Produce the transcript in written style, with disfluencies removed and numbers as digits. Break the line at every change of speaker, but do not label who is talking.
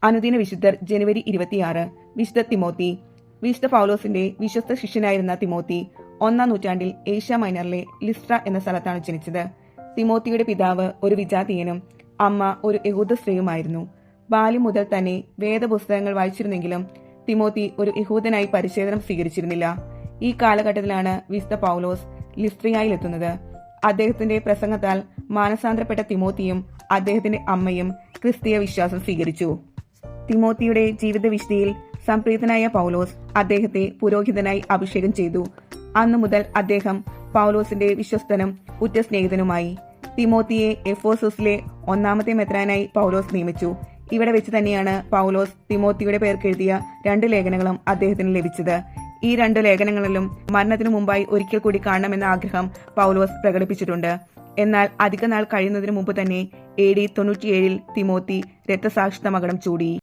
അനുദിന വിശുദ്ധർ ജനുവരി 26. വിശുദ്ധ തിമോത്തി. വിശുദ്ധ പൗലോസിന്റെ വിശ്വസ്ത ശിഷ്യനായിരുന്ന തിമോത്തി 1-ാം നൂറ്റാണ്ടിൽ ഏഷ്യ മൈനറിലെ ലിസ്ട്ര എന്ന സ്ഥലത്താണ് ജനിച്ചത്. തിമോത്തിയുടെ പിതാവ് ഒരു വിജാതീയനും അമ്മ ഒരു യഹൂദ സ്ത്രീയുമായിരുന്നു. ബാല്യം മുതൽ തന്നെ വേദപുസ്തകങ്ങൾ വായിച്ചിരുന്നെങ്കിലും തിമോത്തി ഒരു യഹൂദനായി പരിശീലനം സ്വീകരിച്ചിരുന്നില്ല. ഈ കാലഘട്ടത്തിലാണ് വിശുദ്ധ പൗലോസ് ലിസ്ട്രിയയിലെത്തുന്നത്. അദ്ദേഹത്തിന്റെ പ്രസംഗത്താൽ മാനസാന്തരപ്പെട്ട തിമോത്തിയും അദ്ദേഹത്തിന്റെ അമ്മയും ക്രിസ്തീയ വിശ്വാസം സ്വീകരിച്ചു. തിമോത്തിയുടെ ജീവിത വിശുദ്ധിയിൽ സംപ്രീതനായ പൗലോസ് അദ്ദേഹത്തെ പുരോഹിതനായി അഭിഷേകം ചെയ്തു. അന്നു മുതൽ അദ്ദേഹം പൗലോസിന്റെ വിശ്വസ്തനും ഉറ്റ സ്നേഹിതനുമായി. തിമോത്തിയെ എഫോസസിലെ 1-ാമത്തെ മെത്രാനായി പൗലോസ് നിയമിച്ചു. ഇവിടെ വെച്ച് തന്നെയാണ് പൗലോസ് തിമോത്തിയുടെ പേർക്കെഴുതിയ 2 ലേഖനങ്ങളും അദ്ദേഹത്തിന് ലഭിച്ചത്. ഈ 2 ലേഖനങ്ങളിലും മരണത്തിനു മുമ്പായി ഒരിക്കൽ കൂടി കാണണമെന്ന ആഗ്രഹം പൗലോസ് പ്രകടിപ്പിച്ചിട്ടുണ്ട്. എന്നാൽ അധിക നാൾ കഴിയുന്നതിനു മുമ്പ് തന്നെ AD 97 തിമോത്തി രക്തസാക്ഷിത്വ മകുടം ചൂടി.